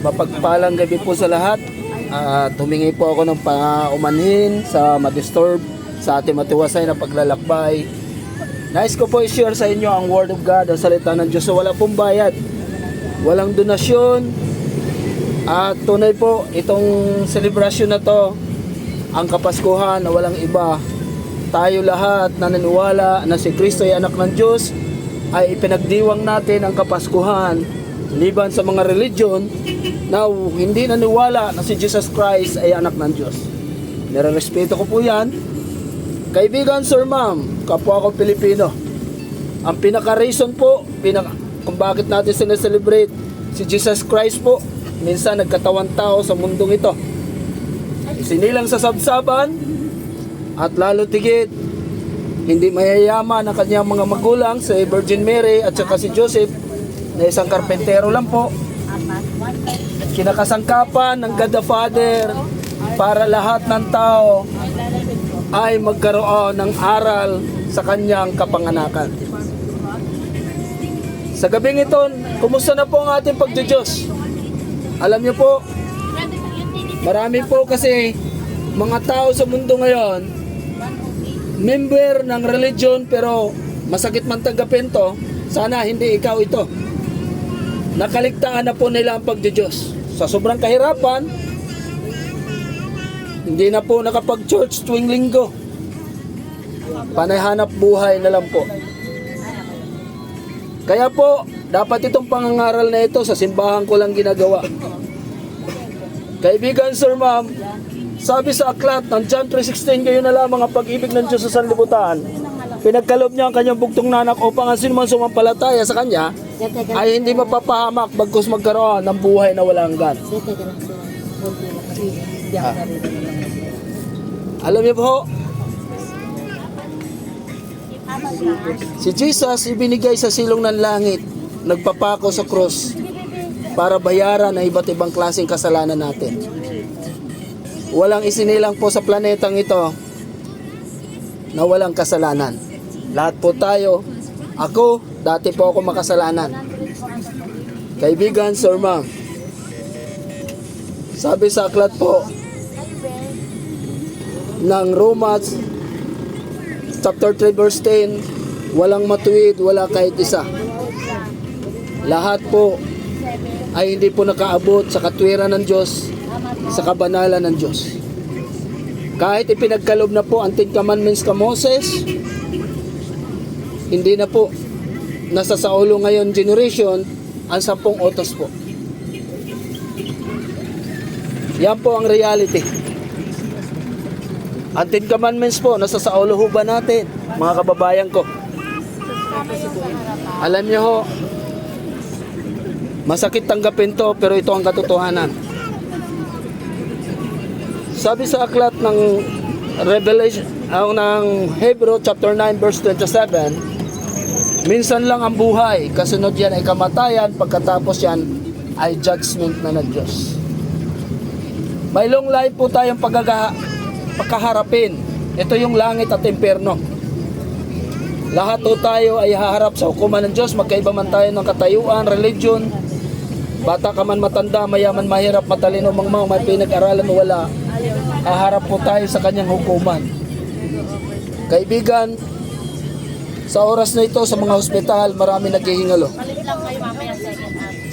Mapagpalang gabi po sa lahat. Humingi po ako ng paumanhin sa ma-disturb sa ating matiwasay na paglalakbay. Nais ko po i-share sa inyo ang Word of God, ang salita ng Diyos. So wala pong bayad, walang donasyon. At tunay po itong selebrasyon na to, ang Kapaskuhan na walang iba. Tayo lahat na naniniwala na si Kristo ay anak ng Diyos, ay ipinagdiwang natin ang Kapaskuhan. Liban sa mga religion na hindi naniwala na si Jesus Christ ay anak ng Diyos. Nirerespeto ko po yan. Kaibigan, sir, ma'am, kapwa ko Pilipino. Ang pinaka-reason po, kung bakit natin sineselebrate si Jesus Christ po, minsan nagkatawan tao sa mundong ito. Sinilang sa sabsaban at lalo tigit, hindi mayayaman ang kanyang mga magulang, si Virgin Mary at saka si Joseph, na isang karpentero lang po. Kinakasangkapan ng God the Father para lahat ng tao ay magkaroon ng aral sa kanyang kapanganakan. Sa gabing ito, kumusta na po ang ating pagdiyos? Alam niyo po, marami po kasi mga tao sa mundo ngayon, member ng religion, pero masakit man tanggapin to, sana hindi ikaw ito. Nakaligtaan na po nila ang pagdiyos. Sa sobrang kahirapan, hindi na po nakapag-church tuwing linggo. Panay hanap buhay na lang po. Kaya po, dapat itong pangangaral na ito sa simbahan ko lang ginagawa. Kaibigan, sir, ma'am, sabi sa aklat ng John 3:16, kayo na lamang ang pag-ibig ng Diyos sa sanlibutan. Pinagkaloob niya ang kanyang bugtong na anak upang ang sinuman sumampalataya sa kanya ay hindi mapapahamak bagkus magkaroon ng buhay na walang hanggan. Alam niyo po, si Jesus ibinigay sa silong ng langit, nagpapako sa krus para bayaran ang iba't ibang klaseng kasalanan natin. Walang isinilang po sa planetang ito na walang kasalanan. Lahat po tayo, ako, dati po ako makasalanan. Kaibigan, sir, ma'am, sabi sa aklat po ng Romans chapter 3 verse 10, walang matuwid, wala kahit isa. Lahat po ay hindi po nakaabot sa katwiran ng Diyos, sa kabanalan ng Diyos. Kahit ipinagkaloob na po ang 10 Commandments ka Moses, hindi na po nasa sa ulo ngayon generation ang 10 utos po. Yan po ang reality. Ang 10 Commandments po nasa sa ulo ho ba natin, mga kababayan ko? Alam niyo ho, masakit tanggapin to, pero ito ang katotohanan. Sabi sa aklat ng Revelation, ng Hebrew chapter 9 verse 27, minsan lang ang buhay, kasunod yan ay kamatayan, pagkatapos yan ay judgment na ng Diyos. May long life po tayong pagkaharapin. Ito yung langit at impyerno. Lahat po tayo ay haharap sa hukuman ng Diyos, magkaiba man tayo ng katayuan, religion, bata ka man matanda, mayaman mahirap, matalino mangmang, may pinag-aralan wala, haharap po tayo sa kanyang hukuman. Kaibigan, sa oras na ito sa mga ospital, marami naghihingalo.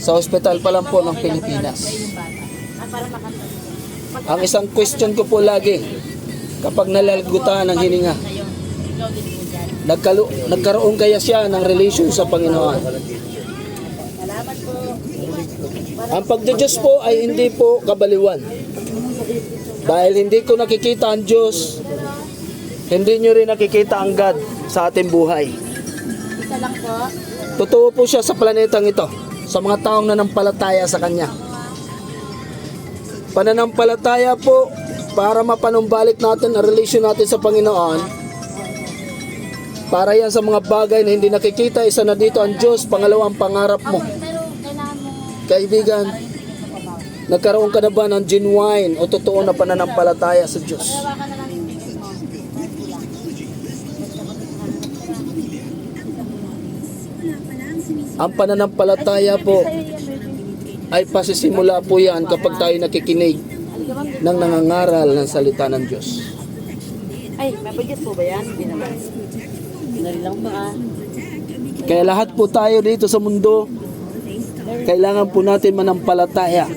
Sa ospital pa lang po ng Pilipinas. Ang isang question ko po lagi, kapag nalalgutan ng hininga, nagkaroon kaya siya ng relation sa Panginoon? Ang pagdiyos po ay hindi po kabaliwan. Dahil hindi ko nakikita ang Diyos, hindi nyo rin nakikita ang God sa ating buhay. Isa lang po. Totoo po siya sa planetang ito, sa mga taong nanampalataya sa Kanya. Pananampalataya po para mapanumbalik natin ang relasyon natin sa Panginoon. Para yan sa mga bagay na hindi nakikita, isa na dito ang Diyos, pangalawa ang pangarap mo. Kaibigan, nagkaroon ka na ba ng genuine o totoo na pananampalataya sa Diyos? Ang pananampalataya po ay pasisimula po yan kapag tayo nakikinig ng nangangaral ng salita ng Diyos. Ay, may budget po ba yan? Hindi naman. Pinali lang ba ah? Kaya lahat po tayo dito sa mundo, kailangan po natin manampalataya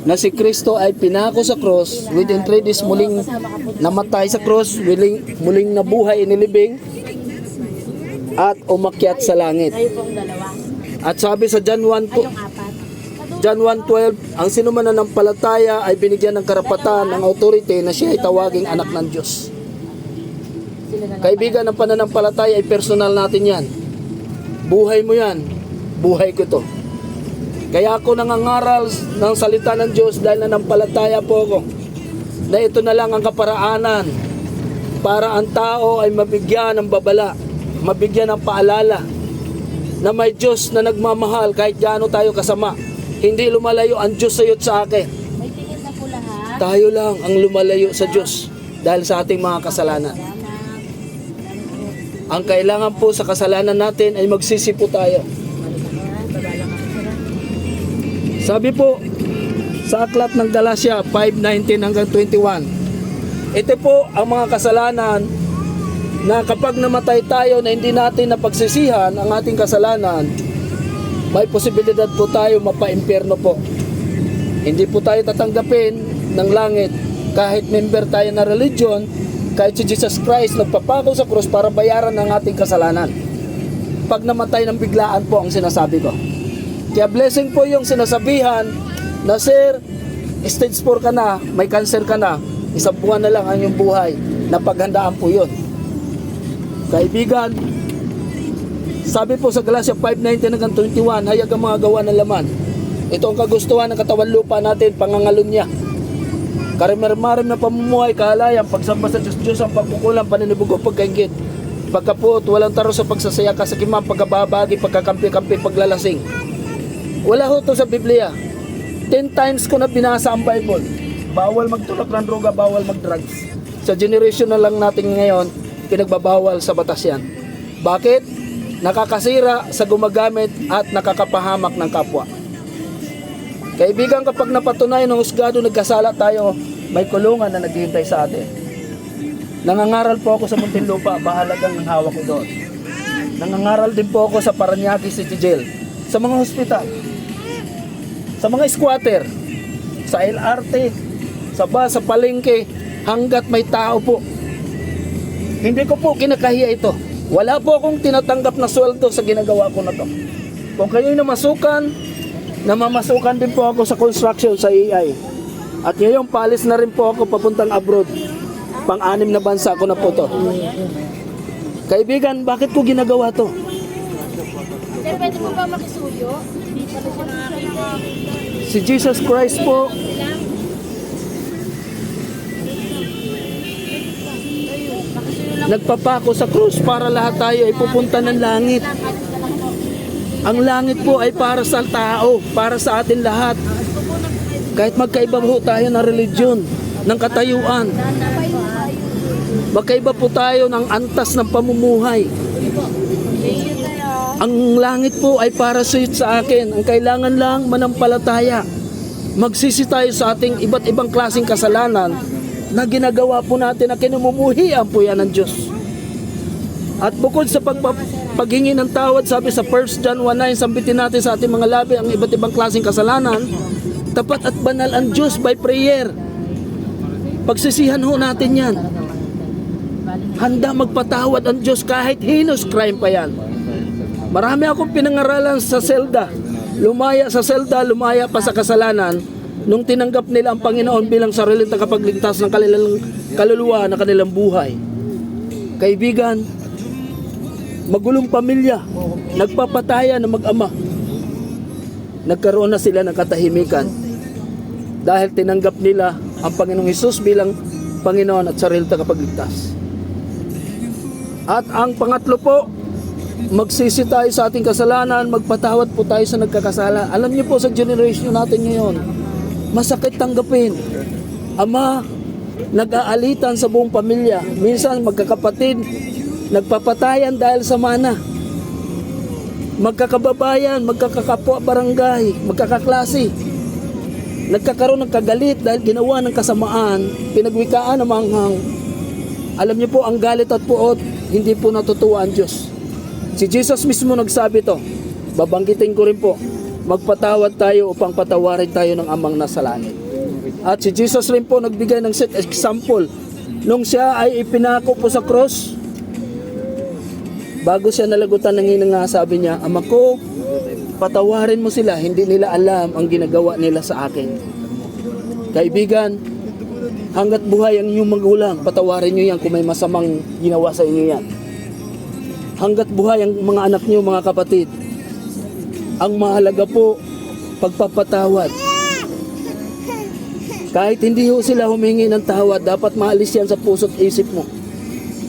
na si Kristo ay pinako sa cross, within 3 days muling namatay sa cross, muling nabuhay inilibing, at umakyat sa langit. Kayo pong dalawa. At sabi sa John 1, Kayong apat. John 1:12, ang sino man nanampalataya ay binigyan ng karapatan ng authority na siya ay tawaging anak ng Diyos. Sila na lang. Kaibigan, ang pananampalataya ay personal natin yan. Buhay mo yan. Buhay ko to. Kaya ako nangangaral ng salita ng Diyos dahil nanampalataya po ako na ito na lang ang kaparaanan para ang tao ay mabigyan ng babala, mabigyan ng paalala na may Diyos na nagmamahal kahit gaano tayo kasama. Hindi lumalayo ang Diyos sa iyo at sa akin. May ticket na po lahat. Tayo lang ang lumalayo sa Diyos dahil sa ating mga kasalanan. Ang kailangan po sa kasalanan natin ay magsisi po tayo. Sabi po sa aklat ng Galatia 5:19 hanggang 21, ito po ang mga kasalanan na kapag namatay tayo na hindi natin napagsisihan ang ating kasalanan, may posibilidad po tayo mapa-impyerno po. Hindi po tayo tatanggapin ng langit kahit member tayo na religion, kahit si Jesus Christ nagpapako sa krus para bayaran ang ating kasalanan. Pag namatay ng biglaan po ang sinasabi ko. Kaya blessing po yung sinasabihan na, sir, stage 4 ka na, may cancer ka na, 1 buwan na lang ang iyong buhay, napaghandaan po yun. Kaibigan, sabi po sa Galatia 5:19 hanggang 21, hayag ang mga gawa ng laman. Ito ang kagustuhan ng katawan lupa natin, pangangalun niya. Karimar-marim na pamumuhay, kahalayan, pagsamba sa Diyos, ang pagkukulang, paninibog o pagkaingit, pagkaput, walang taro sa pagsasaya, kasakiman, pagkababagi, pagkakampi-kampi, paglalasing. Wala ho to sa Biblia. 10 times ko na binasa ang Bible. Bawal magtulak ng droga, bawal mag-drugs. Sa generation na lang natin ngayon, pinagbabawal sa batas yan. Bakit? Nakakasira sa gumagamit at nakakapahamak ng kapwa. Kaibigan, kapag napatunayan ng husgado nagkasala tayo, may kulungan na naghihintay sa atin. Nangangaral po ako sa Muntinlupa, bahalagang ng hawak ko doon. Nangangaral din po ako sa Paranaque City Jail, sa mga hospital, sa mga squatter, sa LRT, sa bus, sa palengke, hanggat may tao po. Hindi ko po kinakahiya ito. Wala po akong tinatanggap na sweldo sa ginagawa ko na to. Kung kayo'y namasukan, namamasukan din po ako sa construction sa AI. At ngayon, paalis na rin po ako papuntang abroad. Pang-anim na bansa ko na po to. Kaibigan, bakit ko ginagawa to? Sir, pwede mo ba makisuyo? Hindi pa siya nakakita. Si Jesus Christ po, nagpapako sa krus para lahat tayo ay pupunta ng langit. Ang langit po ay para sa tao, para sa atin lahat. Kahit magkaiba po tayo ng religion, ng katayuan, magkaiba po tayo ng antas ng pamumuhay. Ang langit po ay para sa akin. Ang kailangan lang manampalataya. Magsisi tayo sa ating iba't ibang klaseng kasalanan na ginagawa po natin na kinamumuhian po yan ng Diyos. At bukod sa paghingi ng tawad, sabi sa 1 John 1:9, sambitin natin sa ating mga labi ang iba't ibang klaseng kasalanan, tapat at banal ang Diyos by prayer. Pagsisihan ho natin yan. Handa magpatawad ang Diyos kahit heinous crime pa yan. Marami akong pinangaralan sa selda. Lumaya sa selda, lumaya pa sa kasalanan nung tinanggap nila ang Panginoon bilang sariling tagapagligtas ng kanilang kaluluwa na kanilang buhay. Kaibigan, magulong pamilya, nagpapataya na mag-ama. Nagkaroon na sila ng katahimikan dahil tinanggap nila ang Panginoong Hesus bilang Panginoon at sariling tagapagligtas. At ang pangatlo po, magsisi tayo sa ating kasalanan, magpatawad po tayo sa nagkakasala. Alam niyo po sa generation natin ngayon, masakit tanggapin. Ama, nag-aalitan sa buong pamilya. Minsan magkakapatid, nagpapatayan dahil sa mana. magkakababayan, magkakakapwa barangay, magkakaklase. Nagkakaroon ng kagalit dahil ginawa ng kasamaan, pinagwikaan ng manghang. Alam niyo po, ang galit at puot, hindi po natutuwa ang Diyos. Si Jesus mismo nagsabi to, babanggitin ko rin po, magpatawad tayo upang patawarin tayo ng amang nasa langit. At si Jesus rin po nagbigay ng set example, nung siya ay ipinako po sa cross, bago siya nalagutan ng hinanga, sabi niya, Ama ko, patawarin mo sila, hindi nila alam ang ginagawa nila sa akin. Kaibigan, hanggat buhay ang inyong magulang, patawarin nyo yan kung may masamang ginawa sa inyo yan. Hanggat buhay ang mga anak nyo, mga kapatid, ang mahalaga po, pagpapatawad. Kahit hindi ho sila humingi ng tawad, dapat maalis yan sa puso't isip mo.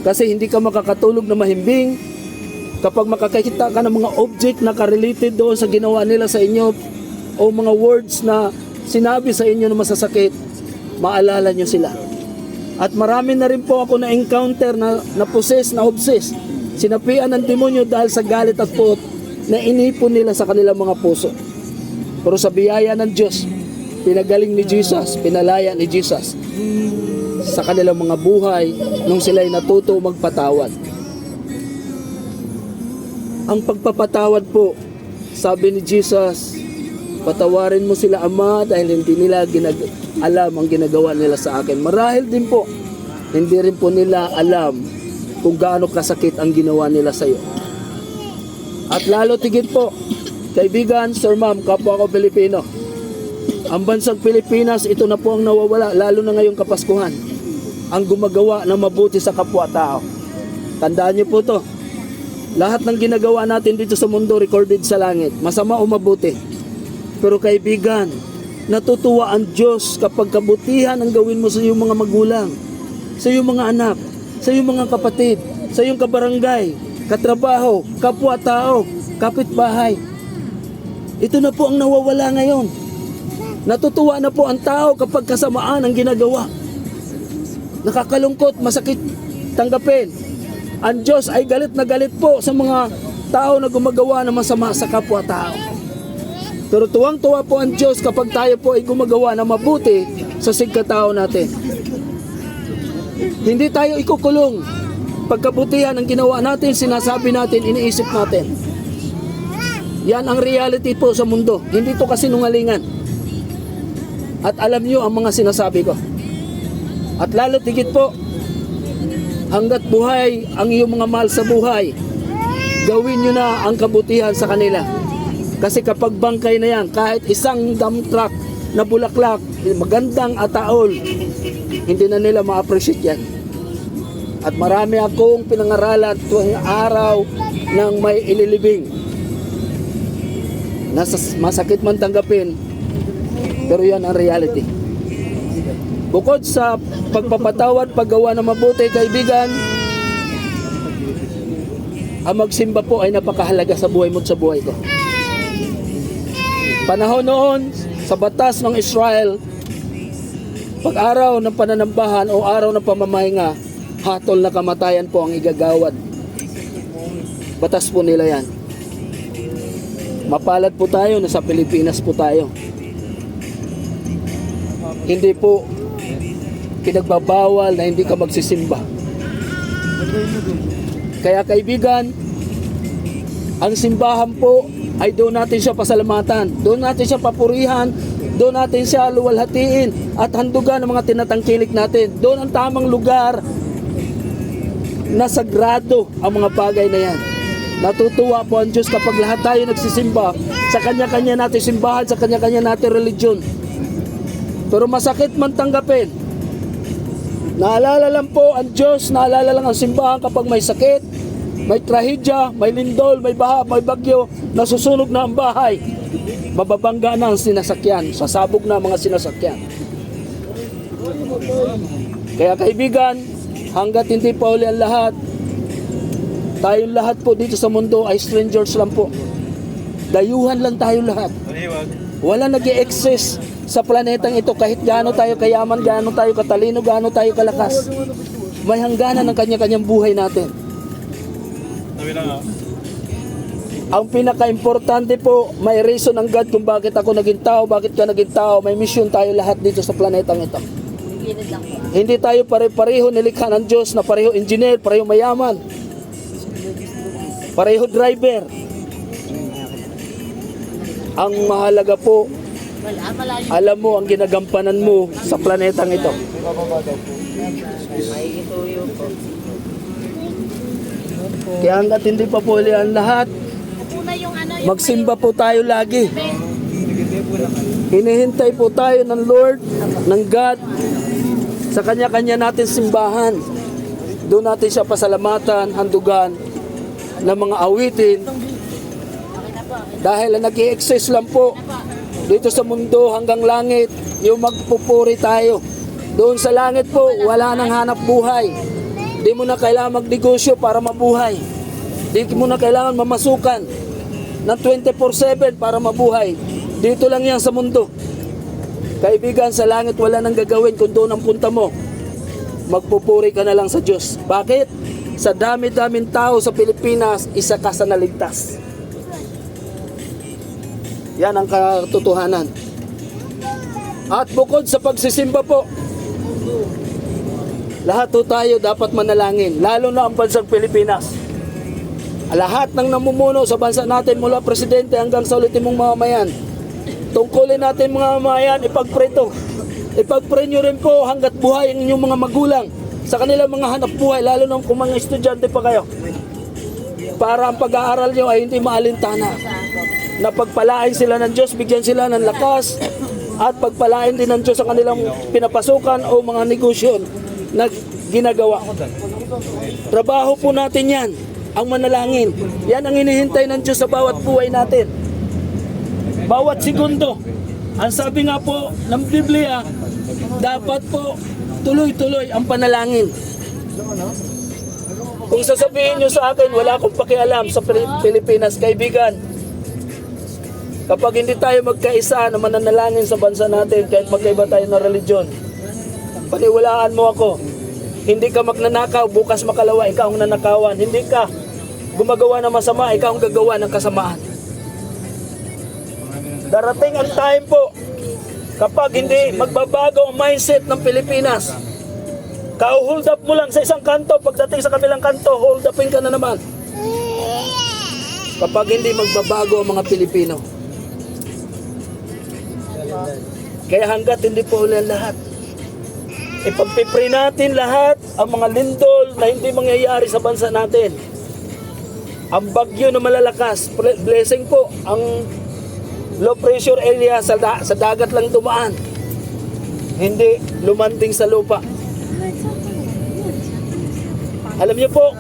Kasi hindi ka makakatulog na mahimbing kapag makakakita ka ng mga object na ka-related doon sa ginawa nila sa inyo o mga words na sinabi sa inyo na masasakit, maalala nyo sila. At marami na rin po ako na-encounter na possess, na obsess. Sinapian ng demonyo dahil sa galit at puot na inipon nila sa kanilang mga puso. Pero sa biyaya ng Diyos, pinagaling ni Jesus, pinalaya ni Jesus sa kanilang mga buhay nung sila'y natuto magpatawad. Ang pagpapatawad po, sabi ni Jesus, patawarin mo sila, Ama, dahil hindi nila alam ang ginagawa nila sa akin. Marahil din po, hindi rin po nila alam kung gaano kasakit ang ginawa nila sa iyo. At lalo tigit po, kaibigan, Sir Ma'am, kapwa ko Pilipino, ang bansang Pilipinas, ito na po ang nawawala, lalo na ngayong Kapaskuhan, ang gumagawa ng mabuti sa kapwa-tao. Tandaan niyo po to, lahat ng ginagawa natin dito sa mundo recorded sa langit, masama o mabuti. Pero kaibigan, natutuwa ang Diyos kapag kabutihan ang gawin mo sa iyong mga magulang, sa iyong mga anak, sa iyong mga kapatid, sa iyong kabarangay, katrabaho, kapwa-tao, kapitbahay. Ito na po ang nawawala ngayon. Natutuwa na po ang tao kapag kasamaan ang ginagawa. Nakakalungkot, masakit tanggapin. Ang Diyos ay galit na galit po sa mga tao na gumagawa ng masama sa kapwa-tao. Pero tuwang-tuwa po ang Diyos kapag tayo po ay gumagawa ng mabuti sa sigkatao natin. Hindi tayo ikukulong. Pagkabutihan ang ginawa natin, sinasabi natin, iniisip natin. Yan ang reality po sa mundo. Hindi to kasinungalingan. At alam nyo ang mga sinasabi ko. At lalo tigit po, hanggat buhay ang iyong mga mahal sa buhay, gawin nyo na ang kabutihan sa kanila. Kasi kapag bangkay na yan, kahit isang dump truck na bulaklak, magandang ataol, hindi na nila ma-appreciate yan. At marami akong pinangaralan tuwing araw ng may ililibing. Masakit man tanggapin, pero yan ang reality. Bukod sa pagpapatawad, paggawa ng mabuti, kaibigan, ang magsimba po ay napakahalaga sa buhay mo at sa buhay ko. Panahon noon, sa batas ng Israel, pag araw ng pananambahan o araw ng pamamahinga, hatol na kamatayan po ang igagawad. Batas po nila yan. Mapalad po tayo na sa Pilipinas po tayo. Hindi po pinagbabawal na hindi ka magsisimba. Kaya kaibigan, ang simbahan po ay doon natin siya pasalamatan, doon natin siya papurihan, doon natin siya luwalhatiin at handugan ng mga tinatangkilik natin. Doon ang tamang lugar na sagrado ang mga bagay na yan. Natutuwa po ang Diyos kapag lahat tayo nagsisimba sa kanya-kanya natin simbahan, sa kanya-kanya natin religion. Pero masakit man tanggapin, naalala lang po ang Diyos, naalala lang ang simbahan kapag may sakit, may trahedya, may lindol, may baha, may bagyo, nasusunog na ang bahay, mababangga na ang sinasakyan, sasabog na ang mga sinasakyan. Kaya kaibigan, hanggat hindi pa uli ang lahat, tayong lahat po dito sa mundo ay strangers lang po. Dayuhan lang tayo lahat. Wala nag-i-exist sa planetang ito kahit gaano tayo kayaman, gaano tayo katalino, gaano tayo kalakas. May hangganan ng kanya-kanyang buhay natin. Ang pinaka-importante po, may reason ng God kung bakit ako naging tao, bakit ka naging tao. May mission tayo lahat dito sa planetang ito. Hindi tayo pare-pareho nilikha ng Diyos na pareho engineer, pareho mayaman, pareho driver. Ang mahalaga po, alam mo ang ginagampanan mo sa planetang ito. Kaya hanggat hindi pa po ang lahat, magsimba po tayo lagi. Hinihintay po tayo ng Lord, ng God, sa kanya-kanya natin simbahan. Doon natin siya pasalamatan, handugan ng mga awitin. Dahil nag-i-exist lang po dito sa mundo hanggang langit, yung magpupuri tayo. Doon sa langit po, wala nang hanap buhay. Di mo na kailangan magnegosyo para mabuhay. Di mo na kailangan mamasukan ng 24/7 para mabuhay. Dito lang yan sa mundo. Kaibigan, sa langit wala nang gagawin kung doon ang punta mo. Magpupuri ka na lang sa Diyos. Bakit? Sa dami-daming tao sa Pilipinas, isa ka sa naligtas. Yan ang katotohanan. At bukod sa pagsisimba po, lahat po tayo dapat manalangin, lalo na ang bansang Pilipinas. Lahat ng namumuno sa bansa natin mula presidente hanggang sa ulitimong mamamayan, tungkulin natin mga mamamayan, ipagpreto. Ipagpre nyo rin po hanggat buhay ang inyong mga magulang sa kanilang mga hanap buhay, lalo na kung mga estudyante pa kayo. Para ang pag-aaral nyo ay hindi maalintana. Na pagpalain sila ng Diyos, bigyan sila ng lakas, at pagpalain din ng Diyos ang kanilang pinapasukan o mga negosyo na ginagawa. Trabaho po natin yan, ang manalangin. Yan ang hinihintay ng Diyos sa bawat buhay natin. Bawat segundo. Ang sabi nga po ng Biblia, dapat po tuloy-tuloy ang panalangin. Kung sasabihin nyo sa akin, wala akong pakialam sa Pilipinas, kaibigan, kapag hindi tayo magkaisa na mananalangin sa bansa natin, kahit magkaiba tayo ng religion, paniwalaan mo ako, hindi ka magnanakaw, bukas makalawa, ikaw ang nanakawan. Hindi ka gumagawa ng masama, ikaw ang gagawa ng kasamaan. Darating ang time po, kapag hindi magbabago ang mindset ng Pilipinas, hold up mo lang sa isang kanto, pagdating sa kabilang kanto, hold upin ka na naman. Kapag hindi magbabago ang mga Pilipino. Kaya hanggat hindi po ulit lahat, ipagpipray natin lahat ang mga lindol na hindi mangyayari sa bansa natin. Ang bagyo na malalakas, blessing po, ang low pressure area sa dagat lang dumaan, hindi lumanding sa lupa. Alam niyo po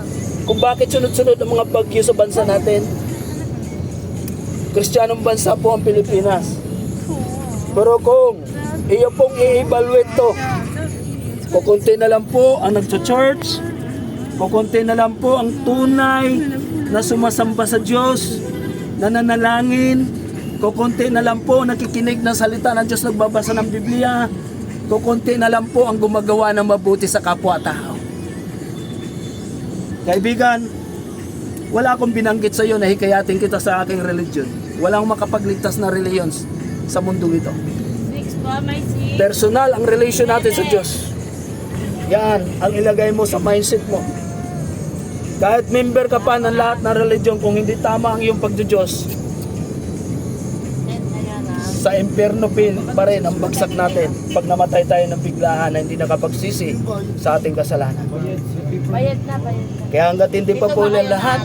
kung bakit sunod-sunod ang mga bagyo sa bansa natin? Kristiyanong bansa po ang Pilipinas. Pero kung iyo pong i-evaluate to, kukunti na lang po ang nagcho-church, kukunti na lang po ang tunay na sumasamba sa Diyos, nananalangin, kukunti na lang po nakikinig ng salita ng Diyos, nagbabasa ng Biblia, kukunti na lang po ang gumagawa ng mabuti sa kapwa-tao. Kaibigan, wala akong binanggit sa iyo na hikayatin kita sa aking religion. Walang makapagligtas na reliyon sa mundong ito. Personal ang relation natin sa Diyos. Yan ang ilagay mo sa mindset mo. Kahit member ka pa ng lahat ng religion, kung hindi tama ang iyong pagdudiyos, sa impyerno pa rin ang bagsak natin pag namatay tayo ng biglaan na hindi nakapagsisi sa ating kasalanan. Bayad na. Kaya hanggat hindi pa po ulit lahat,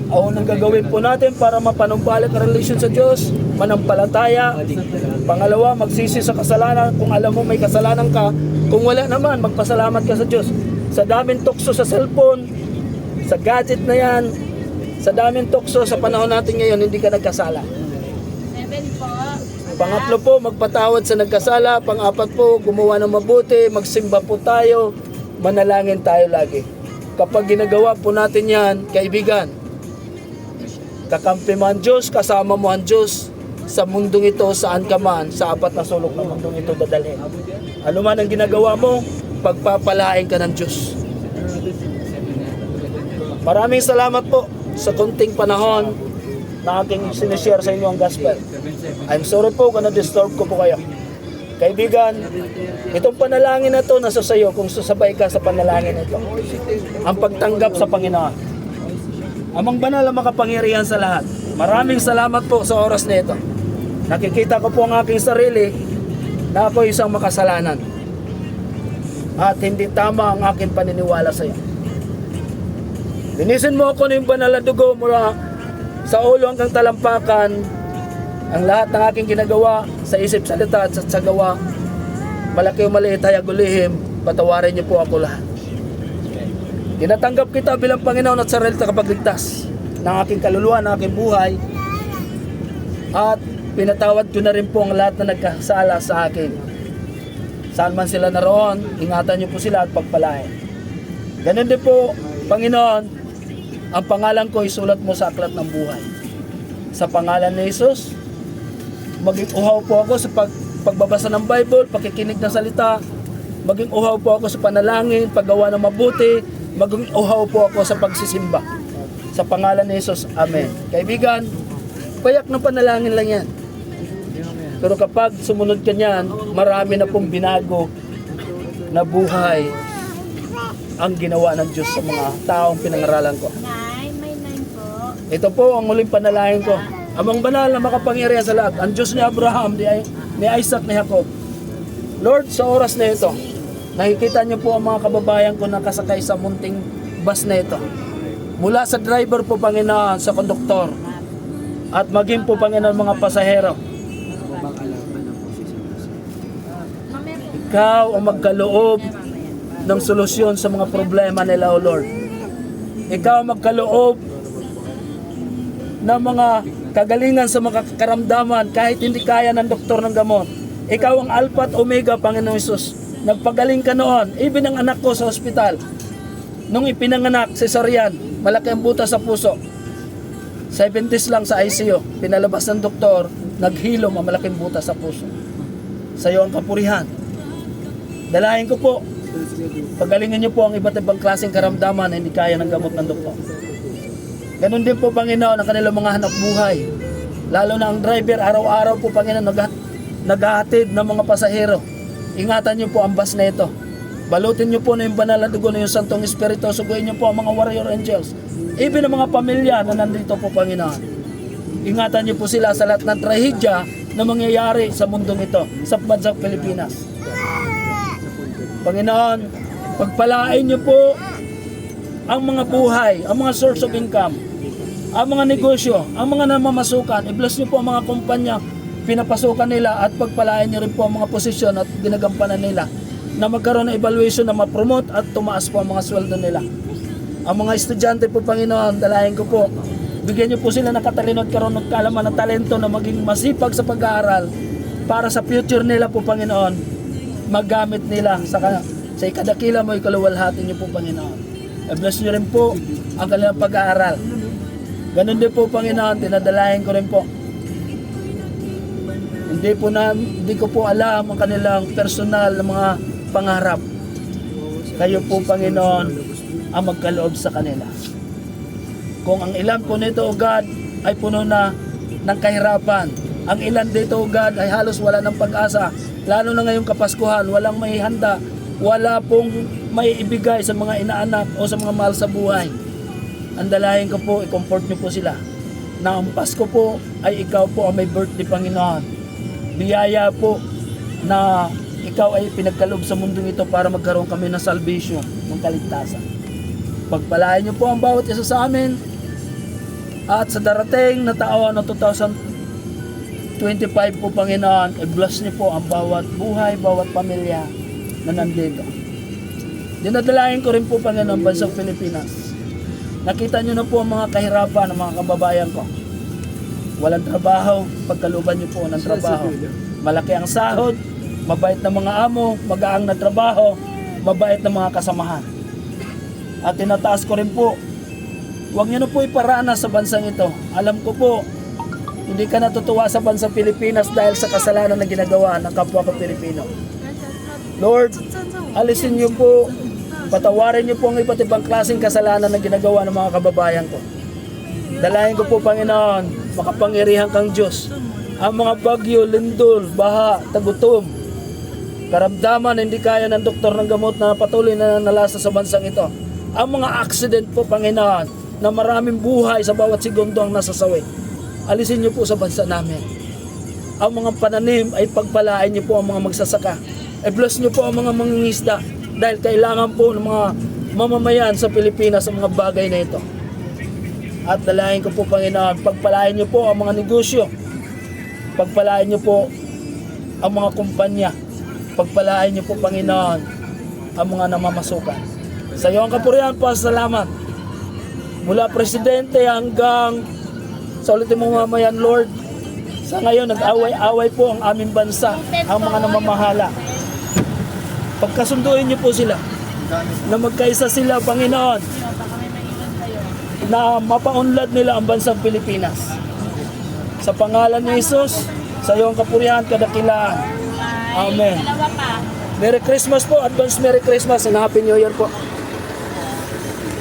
ang unang gagawin po natin para mapanumbalik ang relasyon sa Diyos, manampalataya. Pangalawa, magsisi sa kasalanan. Kung alam mo may kasalanan ka, kung wala naman, magpasalamat ka sa Diyos. Sa daming tukso sa cellphone, sa gadget na yan, sa daming tukso sa panahon natin ngayon, hindi ka nagkasala. 7 po. Pangatlo po, magpatawad sa nagkasala. Pang-apat po, gumawa ng mabuti, magsimba po tayo, manalangin tayo lagi. Kapag ginagawa po natin yan, kaibigan, kakampi mo ang Diyos, kasama mo ang Diyos sa mundong ito, saan ka man, sa apat na sulok ng mundong ito dadalhin. Ano man ang ginagawa mo, pagpapalain ka ng Diyos. Maraming salamat po sa kunting panahon na aking sinishare sa inyo ang gospel. I'm sorry po kung na-disturb ko po kayo. Kaibigan, itong panalangin na to nasa sayo kung susabay ka sa panalangin ito. Ang pagtanggap sa Panginoon. Amang banal ang makapangyarihan sa lahat. Maraming salamat po sa oras na ito. Nakikita ko po ang aking sarili na ako isang makasalanan. At hindi tama ang aking paniniwala sa iyo. Linisin mo ako ng banal na dugo mula sa ulo hanggang talampakan. Ang lahat ng aking ginagawa sa isip, salita at sa gawa, malaki o maliit, hayag o lihim, patawarin niyo po ako lahat. Tinatanggap kita bilang Panginoon at sarili na kapagligtas ng aking kaluluwa, ng aking buhay. At pinatawad ko na rin po ang lahat na nagkasala sa akin. Saan man sila naroon, ingatan niyo po sila at pagpalain. Ganun din po, Panginoon, ang pangalan ko isulat mo sa aklat ng buhay. Sa pangalan ni Jesus, maging uhaw po ako sa pagbabasa ng Bible, pakikinig ng salita, maging uhaw po ako sa panalangin, paggawa ng mabuti, maging uhaw po ako sa pagsisimba. Sa pangalan ni Jesus, Amen. Kaibigan, payak ng panalangin lang yan. Pero kapag sumunod ka niyan, marami na pong binago na buhay ang ginawa ng Diyos sa mga taong pinangaralan ko. May 9 po. Ito po ang muling panalangin ko. Amang banal na makapangyarihan sa lahat, ang Diyos ni Abraham, ni Isaac, ni Jacob. Lord, sa oras na ito, nakikita niyo po ang mga kababayan ko na kasakay sa munting bus na ito. Mula sa driver po, Panginoon, sa konduktor, at maging po, Panginoon, mga pasahero. Ikaw ang magkaloob ng solusyon sa mga problema nila, O Lord. Ikaw ang magkaloob ng mga kagalingan sa mga karamdaman kahit hindi kaya ng doktor ng gamot. Ikaw ang Alpha at Omega, Panginoon Jesus. Nagpagaling ka noon, even ang anak ko sa ospital. Nung ipinanganak, cesarean, malaki ang butas sa puso. 7 days lang sa ICU, pinalabas ng doktor, naghilom ang malaking butas sa puso. Sa iyo ang kapurihan. Dalahin ko po, pagalingan niyo po ang iba't ibang klaseng karamdaman na hindi kaya ng gamot ng doktor. Ganon din po, Panginoon, ang kanilang mga hanap buhay. Lalo na ang driver, araw-araw po, Panginoon, naghahatid ng mga pasahero. Ingatan niyo po ang bus na ito. Balutin niyo po na yung banal na dugo na yung Santong Espiritu. Suguin niyo po ang mga warrior angels. Even ang mga pamilya na nandito po, Panginoon. Ingatan niyo po sila sa lahat ng trahedya na mangyayari sa mundong ito, sa bansang Pilipinas. Panginoon, pagpalain niyo po ang mga buhay, ang mga source of income, ang mga negosyo, ang mga namamasukan. I-bless niyo po ang mga kumpanya, pinapasukan nila at pagpalain niyo rin po ang mga posisyon at ginagampanan nila na magkaroon ng evaluation na ma-promote at tumaas po ang mga sweldo nila. Ang mga estudyante po, Panginoon, dalahin ko po, bigyan niyo po sila ng katalino at karoon at kaalaman ng talento na maging masipag sa pag-aaral para sa future nila po, Panginoon, magamit nila sa ikadakila mo, ikaluwalhati niyo po, Panginoon. I-bless niyo rin po ang kanilang pag-aaral. Ganun din po, Panginoon, tinadalahin ko rin po. Hindi ko po alam ang kanilang personal na mga pangarap. Kayo po, Panginoon, ang magkaloob sa kanila. Kung ang ilan po nito, O God, ay puno na ng kahirapan, ang ilan dito, O God, ay halos wala ng pag-asa, lalo na ngayong Kapaskuhan, walang may handa, wala pong may ibigay sa mga inaanak o sa mga mahal sa buhay. Ang dalahin ko po, i-comfort niyo po sila na ang Pasko po ay ikaw po ang may birthday, Panginoon. Biyaya po na ikaw ay pinagkaloob sa mundong ito para magkaroon kami ng salvation, ng kaligtasan. Pagpalain niyo po ang bawat isa sa amin at sa darating na taon na 2025 po, Panginoon, i-bless niyo po ang bawat buhay, bawat pamilya na nandito. Dinadalahin ko rin po, Panginoon, bansang Pilipinas. Nakita niyo na po ang mga kahirapan ng mga kababayan ko. Walang trabaho, pagkaluban niyo po ng trabaho. Malaki ang sahod, mabait na mga amo, magaang na trabaho, mabait na mga kasamahan. At tinataas ko rin po, huwag niyo na po iparanas sa bansang ito. Alam ko po, hindi ka natutuwa sa bansang Pilipinas dahil sa kasalanan na ginagawa ng kapwa ko Pilipino. Lord, alisin niyo po, patawarin niyo po ang iba't ibang klaseng kasalanan na ginagawa ng mga kababayan ko. Dalayan ko po, Panginoon, makapangyarihan kang Diyos. Ang mga bagyo, lindol, baha, tagutom, karamdaman na hindi kaya ng doktor ng gamot na patuloy na nalasa sa bansang ito. Ang mga accident po, Panginoon, na maraming buhay sa bawat segundo ang nasasawi. Alisin niyo po sa bansa namin. Ang mga pananim ay pagpalain niyo po ang mga magsasaka. I-bless niyo po ang mga mangingisda dahil kailangan po ng mga mamamayan sa Pilipinas ang mga bagay na ito. At dalayan ko po, Panginoon, pagpalain niyo po ang mga negosyo. Pagpalain niyo po ang mga kumpanya. Pagpalain niyo po, Panginoon, ang mga namamasukan. Sa iyo ang kapurihan po, salamat. Mula presidente hanggang sa ultimong mamayan, Lord, sa ngayon nag-away-away po ang aming bansa, ang mga namamahala. Pagkasunduin niyo po sila, na magkaisa sila, Panginoon, na mapaunlad nila ang bansang Pilipinas. Sa pangalan ni Jesus, sa iyo ang kapurihan, kadakilaan. Amen. Merry Christmas po, advance Merry Christmas and Happy New Year po.